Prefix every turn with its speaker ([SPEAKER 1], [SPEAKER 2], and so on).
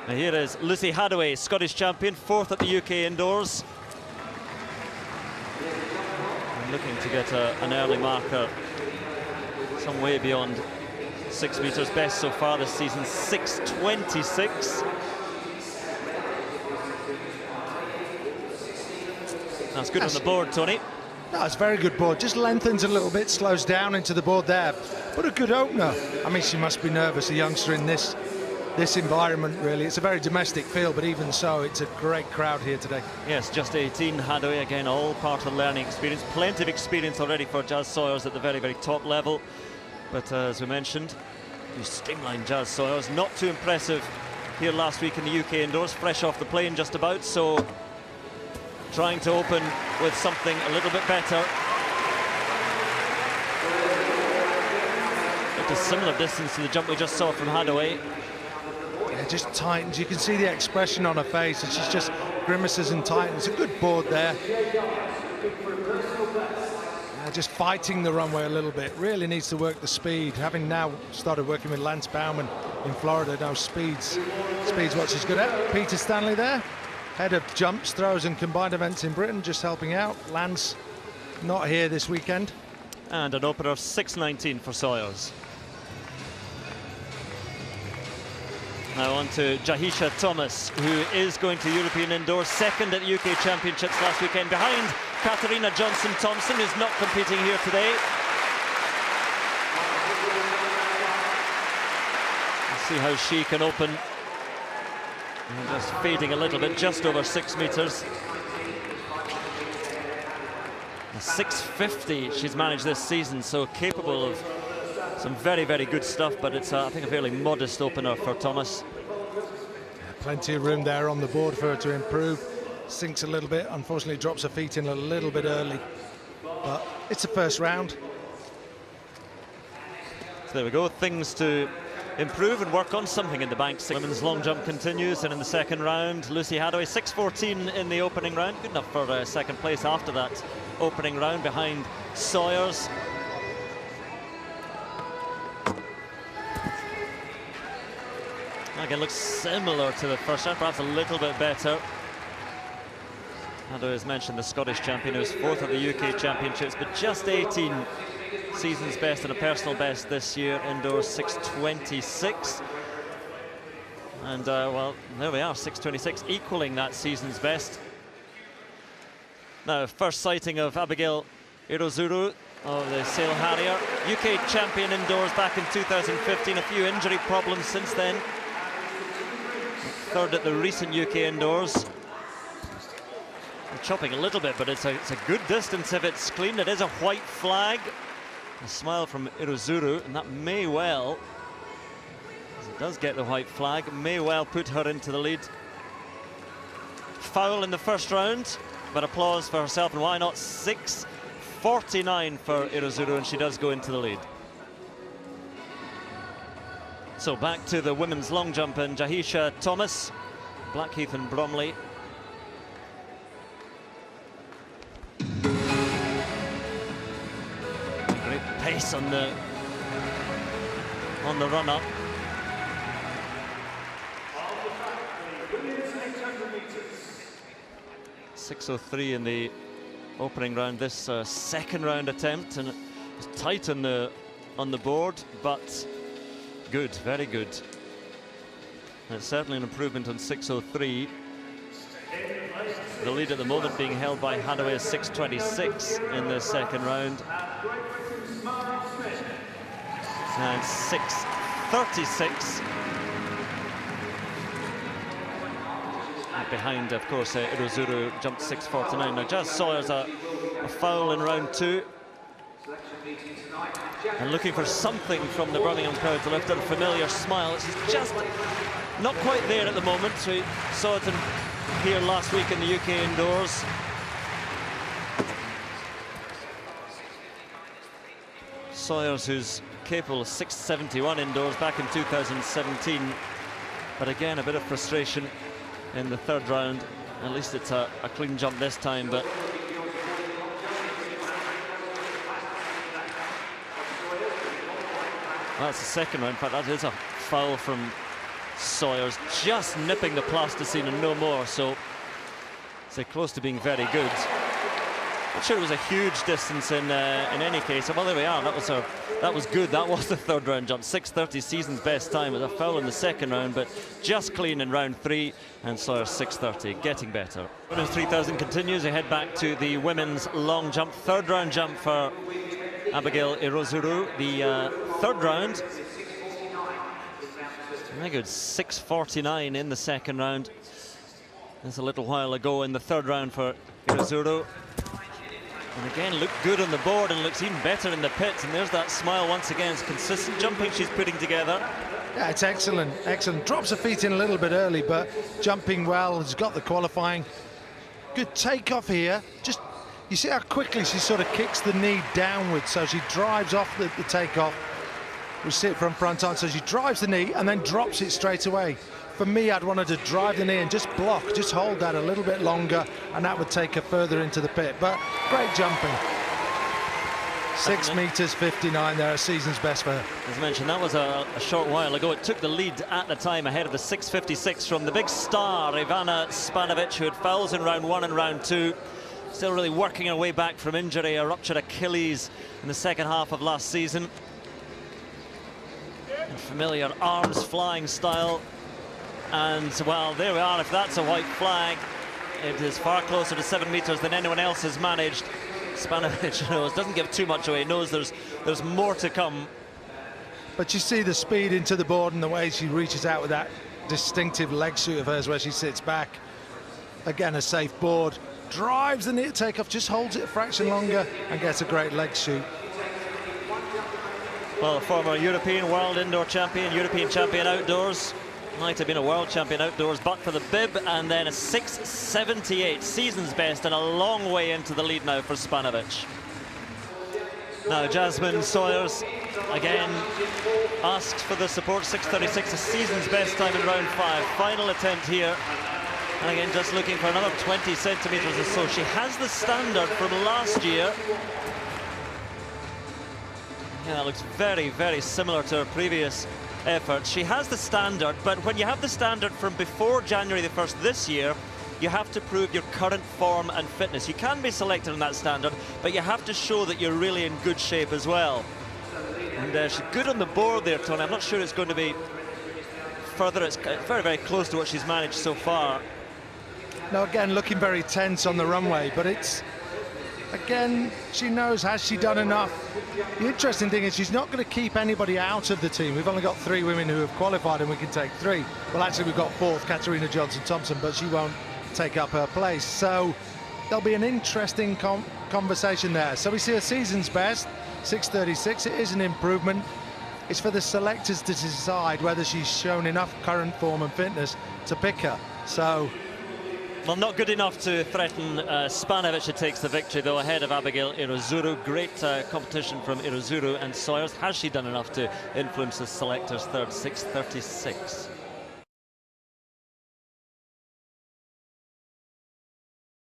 [SPEAKER 1] Now here is Lucy Hadaway, Scottish champion, 4th at the UK Indoors. And looking to get an early marker some way beyond 6 metres. Best so far this season, 6:26. That's good on the board, Tony.
[SPEAKER 2] No, it's a very good board. Just lengthens a little bit, slows down into the board there. But a good opener. I mean, she must be nervous, a youngster in this environment, really. It's a very domestic field, but even so, it's a great crowd here today.
[SPEAKER 1] Yes, just 18, Hadaway, again, all part of the learning experience. Plenty of experience already for Jazz Sawyers at the very, very top level. But as we mentioned, you streamlined Jazz Sawyers. Not too impressive here last week in the UK Indoors, fresh off the plane just about, so trying to open with something a little bit better. At a similar distance to the jump we just saw from Hadaway.
[SPEAKER 2] Yeah, just tightens. You can see the expression on her face, and she's just grimaces and tightens. A good board there. Just fighting the runway a little bit. Really needs to work the speed. Having now started working with Lance Bauman in Florida, now speed's what she's good at. Peter Stanley there. Head of jumps, throws and combined events in Britain, just helping out. Lance not here this weekend.
[SPEAKER 1] And an opener of 6:19 for Sawyers. Now on to Jahisha Thomas, who is going to European Indoors, 2nd at the UK Championships last weekend, behind Katarina Johnson-Thompson, who's not competing here today. Let's see how she can open. And just fading a little bit, just over 6 metres. 6:50 she's managed this season, so capable of some very, very good stuff, but it's, I think, a fairly modest opener for Thomas.
[SPEAKER 2] Plenty of room there on the board for her to improve. Sinks a little bit, unfortunately drops her feet in a little bit early, but it's the first round.
[SPEAKER 1] So there we go, things to improve and work on, something in the bank. Women's long jump continues, and in the second round, Lucy Hadaway, 6:14 in the opening round, good enough for second place after that opening round, behind Sawyers. Again, looks similar to the first round, perhaps a little bit better. Hadaway, as mentioned, the Scottish champion, who was 4th at the UK Championships, but just 18. Season's best and a personal best this year, indoors 6:26. And well, there we are, 6:26, equaling that season's best. Now, first sighting of Abigail Irozuru of the Sail Harrier, UK champion indoors back in 2015, a few injury problems since then. 3rd at the recent UK Indoors. I'm chopping a little bit, but it's a good distance if it's clean. It is a white flag. A smile from Irozuru, and that may well, as it does get the white flag, may well put her into the lead. Foul in the first round, but applause for herself, and why not? 6:49 for Irozuru, and she does go into the lead. So back to the women's long jump, and Jahisha Thomas, Blackheath and Bromley. Great pace on the run-up. .603 in the opening round. This second round attempt, and it's tight on the board, but good, very good. And it's certainly an improvement on 6:03. The lead at the moment being held by Hadaway at 6:26 in the second round. And 6:36. Behind, of course, Irozuru jumped 6:49. Now, Jazz Sawyers a foul in round 2. And looking for something from the Birmingham crowd to lift up a familiar smile. She's just not quite there at the moment. We saw it here last week in the UK Indoors. Sawyers, who's capable of 6:71 indoors back in 2017. But again, a bit of frustration in the third round. At least it's a clean jump this time, but that's the second round. In fact, that is a foul from Sawyers just nipping the plasticine and no more, so close to being very good. I'm sure it was a huge distance in any case. Well, there we are. That was good. That was the third round jump. 6:30, season's best time. It was a foul in the second round, but just clean in round 3. And Sawyers 6:30, getting better. Women's 3000 continues. We head back to the women's long jump. Third round jump for Abigail Irozuru. The third round. Very good. 6:49 in the second round. That's a little while ago in the third round for Irozuru. And again, looked good on the board and looks even better in the pits. And there's that smile once again. It's consistent jumping she's putting together.
[SPEAKER 2] Yeah, it's excellent, excellent. Drops her feet in a little bit early, but jumping well. Has got the qualifying. Good takeoff here. Just, you see how quickly she sort of kicks the knee downwards. So she drives off the takeoff. We see it from front on. So she drives the knee and then drops it straight away. For me, I'd wanted to drive the knee and just block, just hold that a little bit longer, and that would take her further into the pit. But great jumping. 6 meters 59 there, a season's best for her.
[SPEAKER 1] As mentioned, that was a short while ago. It took the lead at the time ahead of the 6:56 from the big star, Ivana Spanovic, who had fouls in round 1 and round 2. Still really working her way back from injury, a ruptured Achilles in the second half of last season. And familiar arms flying style. And, well, there we are. If that's a white flag, it is far closer to 7 meters than anyone else has managed. Spanovic knows, doesn't give too much away, knows there's more to come.
[SPEAKER 2] But you see the speed into the board and the way she reaches out with that distinctive leg shoot of hers where she sits back. Again, a safe board. Drives the knee takeoff, just holds it a fraction longer and gets a great leg shoot.
[SPEAKER 1] Well, former European world indoor champion, European champion outdoors. Might have been a world champion outdoors, but for the bib, and then a 6:78, season's best, and a long way into the lead now for Spanovic. Now Jasmine Sawyers again asks for the support. 6:36, a season's best time in round 5. Final attempt here, and again just looking for another 20 centimeters or so. She has the standard from last year. Yeah, that looks very, very similar to her previous effort. She has the standard, but when you have the standard from before January the 1st this year, you have to prove your current form and fitness. You can be selected on that standard, but you have to show that you're really in good shape as well. And she's good on the board there, Tony. I'm not sure it's going to be further. It's very, very close to what she's managed so far.
[SPEAKER 2] Now again, looking very tense on the runway, but it's, again, she knows, has she done enough? The interesting thing is she's not going to keep anybody out of the team. We've only got 3 women who have qualified and we can take 3. Well, actually, we've got 4th, Katarina Johnson-Thompson, but she won't take up her place. So there'll be an interesting conversation there. So we see a season's best, 6:36. It is an improvement. It's for the selectors to decide whether she's shown enough current form and fitness to pick her. So,
[SPEAKER 1] well, not good enough to threaten Spanovic, who takes the victory, though, ahead of Abigail Irozuru. Great competition from Irozuru and Sawyers. Has she done enough to influence the selectors' third? 6:36.